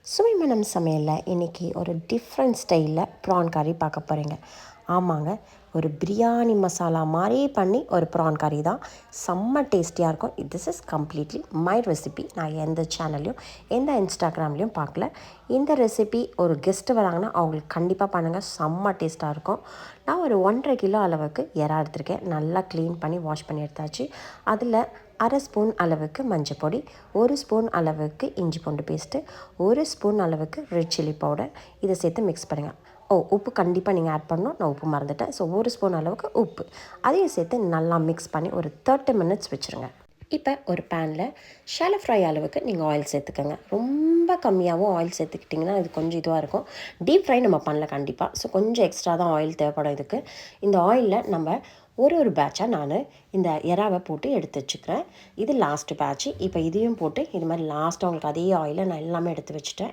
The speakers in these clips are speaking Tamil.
சுவைமணம் சமையலில் இன்றைக்கி ஒரு டிஃப்ரெண்ட் ஸ்டைலில் ப்ரான் கறி பார்க்க போகிறீங்க. ஆமாங்க, ஒரு பிரியாணி மசாலா மாதிரி பண்ணி ஒரு ப்ரான் கறி தான். செம்ம டேஸ்டியாக இருக்கும். This is completely my recipe. நான் எந்த சேனல்லையும் எந்த இன்ஸ்டாகிராம்லேயும் பார்க்கல. இந்த ரெசிபி ஒரு கெஸ்ட்டு வராங்கன்னா அவங்களுக்கு கண்டிப்பாக பண்ணுங்கள், செம்ம டேஸ்ட்டாக இருக்கும். நான் ஒரு 1.5 கிலோ அளவுக்கு இறா எடுத்திருக்கேன். நல்லா க்ளீன் பண்ணி வாஷ் பண்ணி எடுத்தாச்சு. அதில் அரை ஸ்பூன் அளவுக்கு மஞ்சள் பொடி, 1 ஸ்பூன் அளவுக்கு இஞ்சி பூண்டு பேஸ்ட்டு, 1 ஸ்பூன் அளவுக்கு ரெட் சில்லி பவுடர், இதை சேர்த்து மிக்ஸ் பண்ணுங்கள். உப்பு கண்டிப்பாக நீங்கள் ஆட் பண்ணணும், நான் உப்பு மறந்துட்டேன். ஸோ 1 ஸ்பூன் அளவுக்கு உப்பு, அதையும் சேர்த்து நல்லா மிக்ஸ் பண்ணி ஒரு 30 மினிட்ஸ் வச்சுருங்க. இப்போ ஒரு பேனில் ஷாலோ ஃப்ரை அளவுக்கு நீங்கள் ஆயில் சேர்த்துக்கோங்க. ரொம்ப கம்மியாகவும் ஆயில் சேர்த்துக்கிட்டிங்கன்னா இது கொஞ்சம் இதுவாக இருக்கும். டீப் ஃப்ரை நம்ம பண்ணல கண்டிப்பாக. ஸோ கொஞ்சம் எக்ஸ்ட்ரா தான் ஆயில் தேவைப்படும் இதுக்கு. இந்த ஆயிலில் நம்ம ஒரு பேட்சாக நான் இந்த இறாவை போட்டு எடுத்து வச்சுக்கிறேன். இது லாஸ்ட்டு பேட்ச்சு. இப்போ இதையும் போட்டு இது மாதிரி லாஸ்ட்டாக உங்களுக்கு அதே ஆயிலை நான் எல்லாமே எடுத்து வச்சுட்டேன்.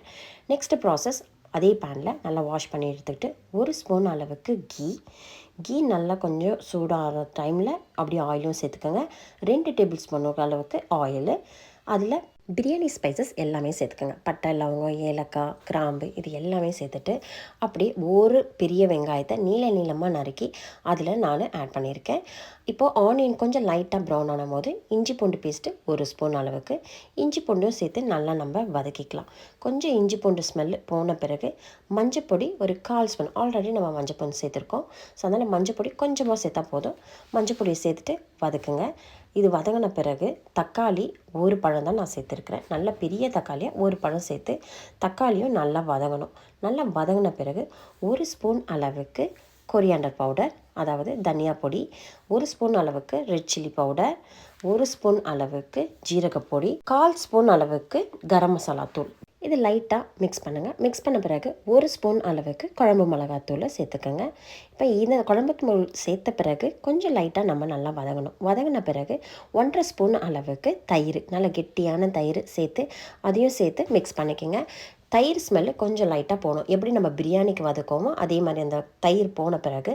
நெக்ஸ்ட்டு ப்ராசஸ், அதே பேனில் நல்லா வாஷ் பண்ணி எடுத்துக்கிட்டு 1 ஸ்பூன் அளவுக்கு கீ நல்லா கொஞ்சம் சூடாகிற டைமில் அப்படியே ஆயிலும் சேர்த்துக்கோங்க. 2 டேபிள் ஸ்பூன் அளவுக்கு ஆயிலு. அதில் பிரியாணி ஸ்பைசஸ் எல்லாமே சேர்த்துக்கோங்க. பட்டை, லவங்கம், ஏலக்காய், கிராம்பு, இது எல்லாமே சேர்த்துட்டு அப்படியே ஒரு பெரிய வெங்காயத்தை நீளமாக நறுக்கி அதில் நான் ஆட் பண்ணியிருக்கேன். இப்போது ஆனியன் கொஞ்சம் லைட்டாக ப்ரௌன் ஆனும் போது இஞ்சி பூண்டு பேஸ்ட்டு 1 ஸ்பூன் அளவுக்கு இஞ்சி பூண்டும் சேர்த்து நல்லா நம்ம வதக்கிக்கலாம். கொஞ்சம் இஞ்சி பூண்டு ஸ்மெல் போன பிறகு மஞ்சப்பொடி ஒரு 1/4 ஸ்பூன், ஆல்ரெடி நம்ம மஞ்சப்பொடி சேர்த்துருக்கோம். ஸோ அதனால் மஞ்சப்பொடி கொஞ்சமாக சேர்த்தா போதும். மஞ்சப்பொடியை சேர்த்துட்டு வதக்குங்க. இது வதங்கின பிறகு தக்காளி 1 பழம் தான் நான் சேர்த்துருக்கிறேன். நல்ல பெரிய தக்காளியாக 1 பழம் சேர்த்து தக்காளியும் நல்லா வதங்கணும். நல்லா வதங்கின பிறகு 1 ஸ்பூன் அளவுக்கு கொரியாண்டர் பவுடர், அதாவது தனியா பொடி, 1 ஸ்பூன் அளவுக்கு ரெட் சில்லி பவுடர், 1 ஸ்பூன் அளவுக்கு ஜீரகப்பொடி, 1/4 ஸ்பூன் அளவுக்கு கரம் மசாலா தூள், இது லைட்டாக மிக்ஸ் பண்ணுங்கள். மிக்ஸ் பண்ண பிறகு 1 ஸ்பூன் அளவுக்கு குழம்பு மிளகாத்தூளை சேர்த்துக்கோங்க. இப்போ இந்த குழம்பு தூள் சேர்த்த பிறகு கொஞ்சம் லைட்டாக நம்ம நல்லா வதங்கணும். வதங்கின பிறகு 1/2 ஸ்பூன் அளவுக்கு தயிர், நல்ல கெட்டியான தயிர் சேர்த்து அதையும் சேர்த்து மிக்ஸ் பண்ணிக்கோங்க. தயிர் ஸ்மெல்லு கொஞ்சம் லைட்டாக போகணும். எப்படி நம்ம பிரியாணிக்கு வதக்குவோமோ அதே மாதிரி அந்த தயிர் போன பிறகு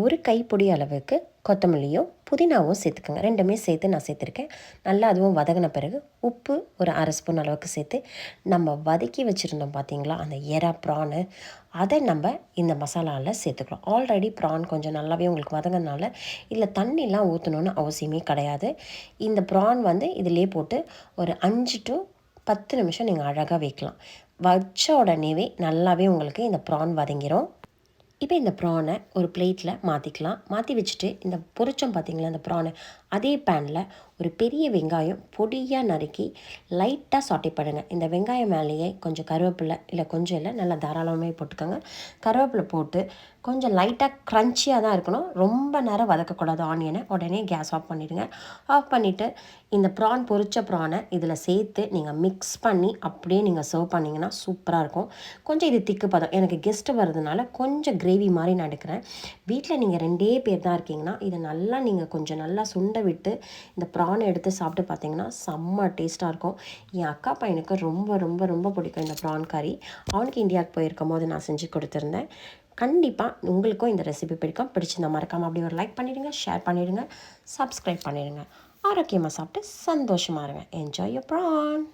ஒரு கைப்பிடி அளவுக்கு கொத்தமல்லியும் புதினாவும் சேர்த்துக்கோங்க. 2மே சேர்த்து நான் சேர்த்துருக்கேன். நல்லா அதுவும் வதங்கின பிறகு உப்பு ஒரு 1/2 ஸ்பூன் அளவுக்கு சேர்த்து நம்ம வதக்கி வச்சுருந்தோம் பார்த்தீங்களா அந்த எறா ப்ரானு, அதை நம்ம இந்த மசாலாவில் சேர்த்துக்கலாம். ஆல்ரெடி ப்ரான் கொஞ்சம் நல்லாவே உங்களுக்கு வதங்கினால இதில் தண்ணிலாம் ஊற்றணுன்னு அவசியமே கிடையாது. இந்த ப்ரான் இதிலே போட்டு ஒரு 5 to 10 நிமிஷம் நீங்கள் அழகாக வைக்கலாம். வச்ச உடனேவே நல்லாவே உங்களுக்கு இந்த ப்ரான் வதங்கிடும். இப்போ இந்த ப்ரானை ஒரு பிளேட்டில் மாற்றிக்கலாம். மாற்றி வச்சுட்டு இந்த பொரிச்சோம் பார்த்திங்களா இந்த ப்ரானை, அதே பேனில் ஒரு பெரிய வெங்காயம் பொடியாக நறுக்கி லைட்டாக சாட்டே பண்ணுங்கள். இந்த வெங்காயம் மேலேயே கொஞ்சம் கருவேப்பிலை, இல்லை கொஞ்சம் இல்லை நல்லா தாராளமே போட்டுக்கோங்க. கருவேப்பிலை போட்டு கொஞ்சம் லைட்டாக க்ரன்ச்சியாக தான் இருக்கணும். ரொம்ப நேரம் வதக்கக்கூடாது ஆனியனை. உடனே கேஸ் ஆஃப் பண்ணிவிடுங்க. ஆஃப் பண்ணிவிட்டு இந்த ப்ரான் பொரிச்ச ப்ரானை இதில் சேர்த்து நீங்கள் மிக்ஸ் பண்ணி அப்படியே நீங்கள் சர்வ் பண்ணிங்கன்னா சூப்பராக இருக்கும். கொஞ்சம் இது திக்கு பதம், எனக்கு கெஸ்ட்டு வர்றதுனால கொஞ்சம் கிரேவி மாதிரி நான் எடுக்கிறேன். வீட்டில் நீங்கள் 2 பேர் தான் இருக்கீங்கன்னா இதை நல்லா நீங்கள் கொஞ்சம் நல்லா சுண்ட விட்டு இந்த ப்ரானை எடுத்து சாப்பிட்டு பார்த்தீங்கன்னா செம்ம டேஸ்ட்டாக இருக்கும். என் அக்கா பையனுக்கு ரொம்ப ரொம்ப ரொம்ப பிடிக்கும் இந்த ப்ரான் கறி. அவனுக்கு இந்தியாவுக்கு போயிருக்கும் போது நான் செஞ்சு கொடுத்துருந்தேன். கண்டிப்பாக உங்களுக்கும் இந்த ரெசிபி பிடிச்சிருந்தா மறக்காமல் அப்படி ஒரு லைக் பண்ணிவிடுங்க, ஷேர் பண்ணிவிடுங்க, சப்ஸ்கிரைப் பண்ணிவிடுங்க. ஆரோக்கியமாக சாப்பிட்டு சந்தோஷமாக இருங்க. Enjoy your PRAN.